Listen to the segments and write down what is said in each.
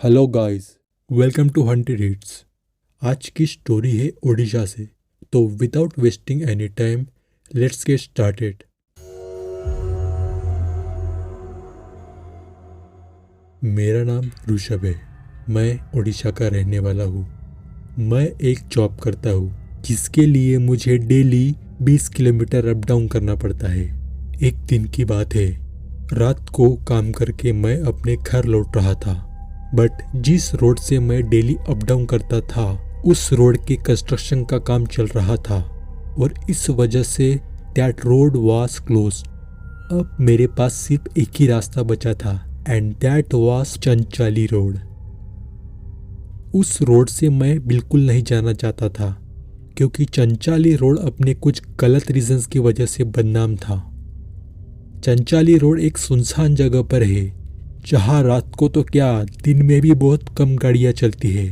Hello guys, welcome to haunted hits. आज की story है ओडिशा से। तो without wasting any time, let's get started. मेरा नाम ऋषभ है। मैं ओडिशा का रहने वाला हूँ। मैं एक जॉब करता हूँ जिसके लिए मुझे डेली 20 किलोमीटर अप डाउन करना पड़ता है। एक दिन की बात है, रात को काम करके मैं अपने घर लौट रहा था। बट जिस रोड से मैं डेली अप डाउन करता था, उस रोड के कंस्ट्रक्शन का काम चल रहा था और इस वजह say that road was closed. अब मेरे पास सिर्फ एक ही रास्ता बचा था एंड दैट वाज चंचाली रोड। उस रोड से मैं बिल्कुल नहीं जाना चाहता था क्योंकि चंचाली रोड अपने कुछ गलत रीजंस की वजह से बदनाम था। चंचाली रोड एक सुनसान जगह पर है जहाँ रात को तो क्या, दिन में भी बहुत कम गाड़ियाँ चलती है।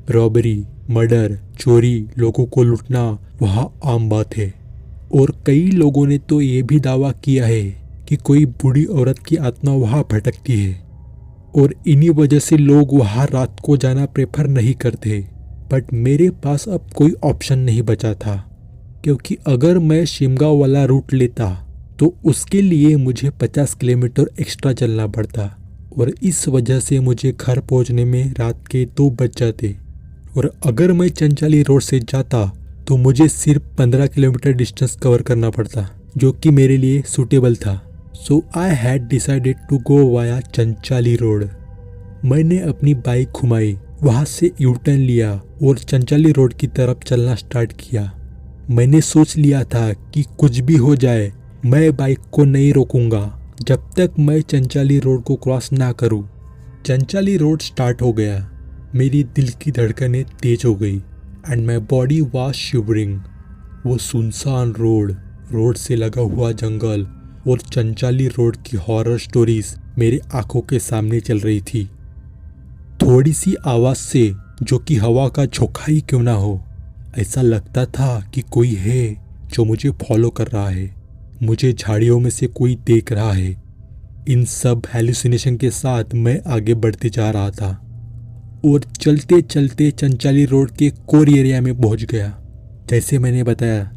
रॉबरी, मर्डर, चोरी, लोगों को लूटना वहाँ आम बात है। और कई लोगों ने तो ये भी दावा किया है कि कोई बूढ़ी औरत की आत्मा वहाँ भटकती है और इन्हीं वजह से लोग वहाँ रात को जाना प्रेफर नहीं करते। बट मेरे पास अब कोई ऑप्शन नहीं बचा था क्योंकि अगर मैं शिमगा वाला रूट लेता तो उसके लिए मुझे 50 किलोमीटर एक्स्ट्रा चलना पड़ता और इस वजह से मुझे घर पहुंचने में रात के 2 बज जाते। और अगर मैं चंचाली रोड से जाता तो मुझे सिर्फ 15 किलोमीटर डिस्टेंस कवर करना पड़ता, जो कि मेरे लिए सूटेबल था। So I had decided to go via Chanchali road. मैंने अपनी बाइक घुमाई, वहाँ से यू टर्न लिया और चंचाली रोड की तरफ चलना स्टार्ट किया। मैंने सोच लिया था कि कुछ भी हो जाए मैं बाइक को नहीं रोकूंगा जब तक मैं चंचाली रोड को क्रॉस ना करूं। चंचाली रोड स्टार्ट हो गया। मेरी दिल की धड़कनें तेज हो गई and my body was shivering. वो सुनसान रोड से लगा हुआ जंगल और चंचाली रोड की हॉरर स्टोरीज मेरे आंखों के सामने चल रही थी। थोड़ी सी आवाज़ से, जो कि हवा का झोंका ही क्यों ना हो, ऐसा लगता था कि कोई है जो मुझे फॉलो कर रहा है। मुझे झाड़ियों में से कोई देख रहा है। इन सब हेलुसिनेशन के साथ मैं आगे बढ़ते जा रहा था और चलते चलते चंचाली रोड के कोर एरिया में पहुंच गया। जैसे मैंने बताया,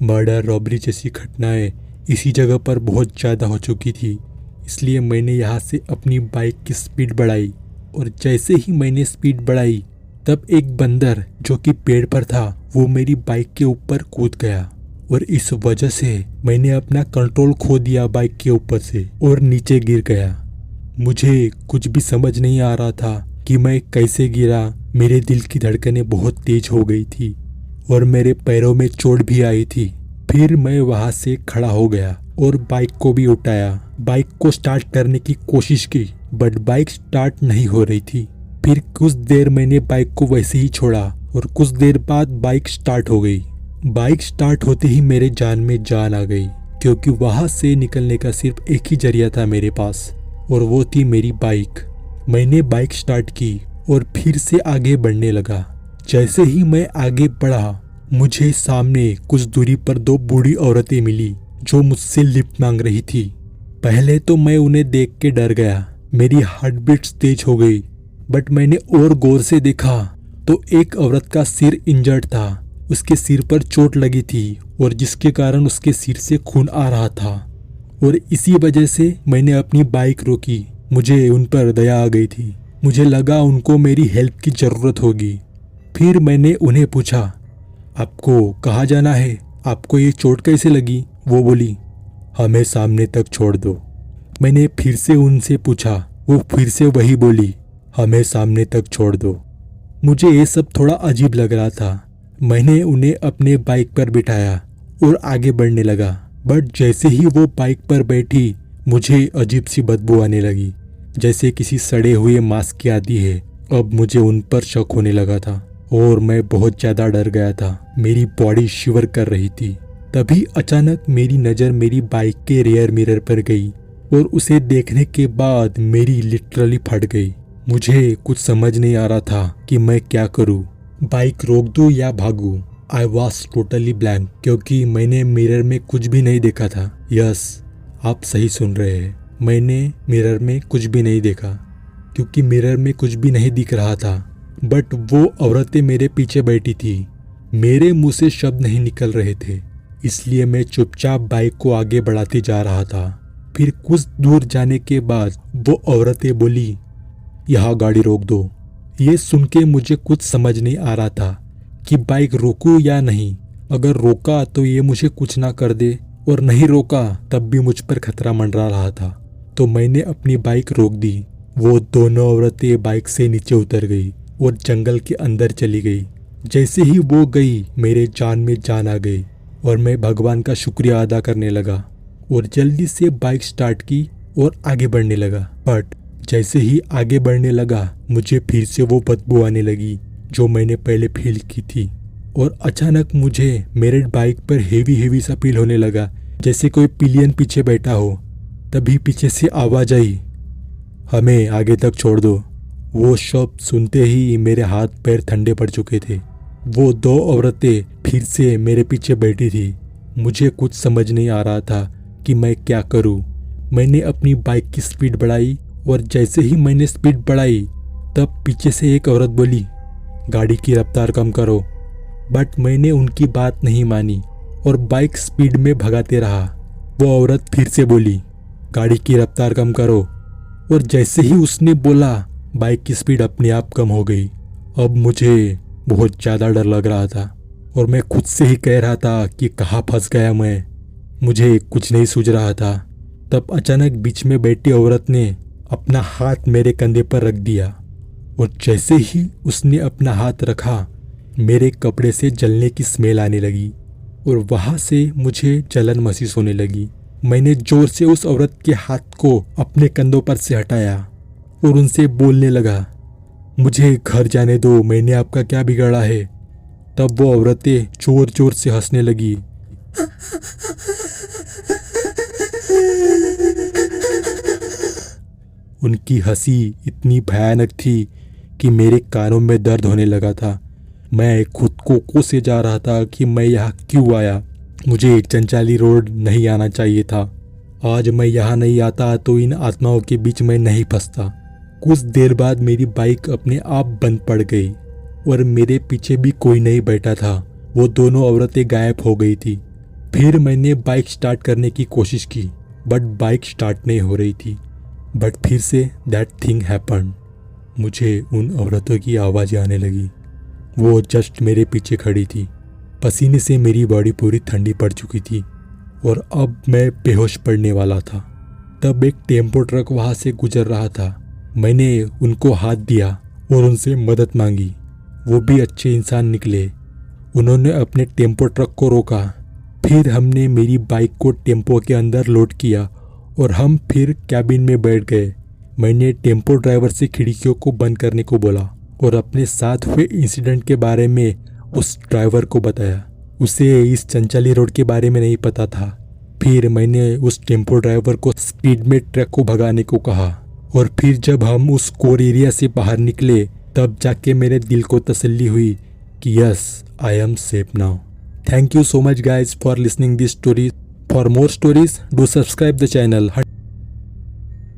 मर्डर, रॉबरी जैसी घटनाएं इसी जगह पर बहुत ज़्यादा हो चुकी थी, इसलिए मैंने यहाँ से अपनी बाइक की स्पीड बढ़ाई। और जैसे ही मैंने स्पीड बढ़ाई तब एक बंदर जो कि पेड़ पर था वो मेरी बाइक के ऊपर कूद गया और इस वजह से मैंने अपना कंट्रोल खो दिया बाइक के ऊपर से और नीचे गिर गया। मुझे कुछ भी समझ नहीं आ रहा था कि मैं कैसे गिरा। मेरे दिल की धड़कनें बहुत तेज हो गई थी और मेरे पैरों में चोट भी आई थी। फिर मैं वहां से खड़ा हो गया और बाइक को भी उठाया। बाइक को स्टार्ट करने की कोशिश की बट बाइक स्टार्ट नहीं हो रही थी। फिर कुछ देर मैंने बाइक को वैसे ही छोड़ा और कुछ देर बाद बाइक स्टार्ट हो गई। बाइक स्टार्ट होते ही मेरे जान में जान आ गई क्योंकि वहां से निकलने का सिर्फ एक ही जरिया था मेरे पास और वो थी मेरी बाइक। मैंने बाइक स्टार्ट की और फिर से आगे बढ़ने लगा। जैसे ही मैं आगे बढ़ा, मुझे सामने कुछ दूरी पर 2 बूढ़ी औरतें मिली जो मुझसे लिफ्ट मांग रही थी। पहले तो मैं उन्हें देख के डर गया, मेरी हार्ट बीट्स तेज हो गई। बट मैंने और गौर से देखा तो एक औरत का सिर इंजर्ड था। उसके सिर पर चोट लगी थी और जिसके कारण उसके सिर से खून आ रहा था और इसी वजह से मैंने अपनी बाइक रोकी। मुझे उन पर दया आ गई थी। मुझे लगा उनको मेरी हेल्प की ज़रूरत होगी। फिर मैंने उन्हें पूछा, आपको कहाँ जाना है? आपको ये चोट कैसे लगी? वो बोली, हमें सामने तक छोड़ दो। मैंने फिर से उनसे पूछा, वो फिर से वही बोली, हमें सामने तक छोड़ दो। मुझे ये सब थोड़ा अजीब लग रहा था। मैंने उन्हें अपने बाइक पर बिठाया और आगे बढ़ने लगा। बट जैसे ही वो बाइक पर बैठी, मुझे अजीब सी बदबू आने लगी, जैसे किसी सड़े हुए मांस की आती है। अब मुझे उन पर शक होने लगा था और मैं बहुत ज़्यादा डर गया था। मेरी बॉडी शिवर कर रही थी। तभी अचानक मेरी नज़र मेरी बाइक के रियर मिरर पर गई और उसे देखने के बाद मेरी लिटरली फट गई। मुझे कुछ समझ नहीं आ रहा था कि मैं क्या करूं। बाइक रोक दूं या भागूं? आई वॉज टोटली ब्लैंक क्योंकि मैंने मिरर में कुछ भी नहीं देखा था। यस, आप सही सुन रहे हैं, मैंने मिरर में कुछ भी नहीं देखा क्योंकि मिरर में कुछ भी नहीं दिख रहा था। बट वो औरतें मेरे पीछे बैठी थी। मेरे मुंह से शब्द नहीं निकल रहे थे, इसलिए मैं चुपचाप बाइक को आगे बढ़ाते जा रहा था। फिर कुछ दूर जाने के बाद वो औरतें बोली, यहाँ गाड़ी रोक दो। ये सुन के मुझे कुछ समझ नहीं आ रहा था कि बाइक रोकूं या नहीं। अगर रोका तो ये मुझे कुछ ना कर दे, और नहीं रोका तब भी मुझ पर खतरा मंडरा रहा था। तो मैंने अपनी बाइक रोक दी। वो दोनों औरतें बाइक से नीचे उतर गई और जंगल के अंदर चली गई। जैसे ही वो गई मेरे जान में जान आ गई और मैं भगवान का शुक्रिया अदा करने लगा और जल्दी से बाइक स्टार्ट की और आगे बढ़ने लगा। बट जैसे ही आगे बढ़ने लगा मुझे फिर से वो बदबू आने लगी जो मैंने पहले फील की थी। और अचानक मुझे मेरे बाइक पर हेवी सा फील होने लगा, जैसे कोई पिलियन पीछे बैठा हो। तभी पीछे से आवाज आई, हमें आगे तक छोड़ दो। वो शब्द सुनते ही मेरे हाथ पैर ठंडे पड़ चुके थे। वो दो औरतें फिर से मेरे पीछे बैठी थी। मुझे कुछ समझ नहीं आ रहा था कि मैं क्या करूं। मैंने अपनी बाइक की स्पीड बढ़ाई और जैसे ही मैंने स्पीड बढ़ाई तब पीछे से एक औरत बोली, गाड़ी की रफ्तार कम करो। बट मैंने उनकी बात नहीं मानी और बाइक स्पीड में भगाते रहा। वो औरत फिर से बोली, गाड़ी की रफ्तार कम करो। और जैसे ही उसने बोला बाइक की स्पीड अपने आप कम हो गई। अब मुझे बहुत ज़्यादा डर लग रहा था और मैं खुद से ही कह रहा था कि कहाँ फंस गया मैं। मुझे कुछ नहीं सूझ रहा था। तब अचानक बीच में बैठी औरत ने अपना हाथ मेरे कंधे पर रख दिया और जैसे ही उसने अपना हाथ रखा मेरे कपड़े से जलने की स्मेल आने लगी और वहाँ से मुझे जलन महसूस होने लगी। मैंने जोर से उस औरत के हाथ को अपने कंधों पर से हटाया और उनसे बोलने लगा, मुझे घर जाने दो, मैंने आपका क्या बिगाड़ा है। तब वो औरतें जोर जोर से हंसने लगी। उनकी हंसी इतनी भयानक थी कि मेरे कानों में दर्द होने लगा था। मैं खुद को कोसे जा रहा था कि मैं यहाँ क्यों आया। मुझे चंचाली रोड नहीं आना चाहिए था। आज मैं यहाँ नहीं आता तो इन आत्माओं के बीच में नहीं फंसता। कुछ देर बाद मेरी बाइक अपने आप बंद पड़ गई और मेरे पीछे भी कोई नहीं बैठा था। वो दोनों औरतें गायब हो गई थी। फिर मैंने बाइक स्टार्ट करने की कोशिश की बट बाइक स्टार्ट नहीं हो रही थी। बट फिर से दैट थिंग हैपन। मुझे उन औरतों की आवाज़ें आने लगी। वो जस्ट मेरे पीछे खड़ी थी। पसीने से मेरी बॉडी पूरी ठंडी पड़ चुकी थी और अब मैं बेहोश पड़ने वाला था। तब एक टेम्पो ट्रक वहाँ से गुजर रहा था। मैंने उनको हाथ दिया और उनसे मदद मांगी। वो भी अच्छे इंसान निकले। उन्होंने अपने टेम्पो ट्रक को रोका। फिर हमने मेरी बाइक को टेम्पो के अंदर लोड किया और हम फिर कैबिन में बैठ गए। मैंने टेम्पो ड्राइवर से खिड़कियों को बंद करने को बोला और अपने साथ हुए इंसिडेंट के बारे में उस ड्राइवर को बताया। उसे इस चंचली रोड के बारे में नहीं पता था। फिर मैंने उस टेम्पो ड्राइवर को स्पीड में ट्रक को भगाने को कहा और फिर जब हम उस कोर एरिया से बाहर निकले तब जाके मेरे दिल को तसल्ली हुई कि yes, I am safe now. Thank you so much guys for listening this story. For more stories, do subscribe the channel.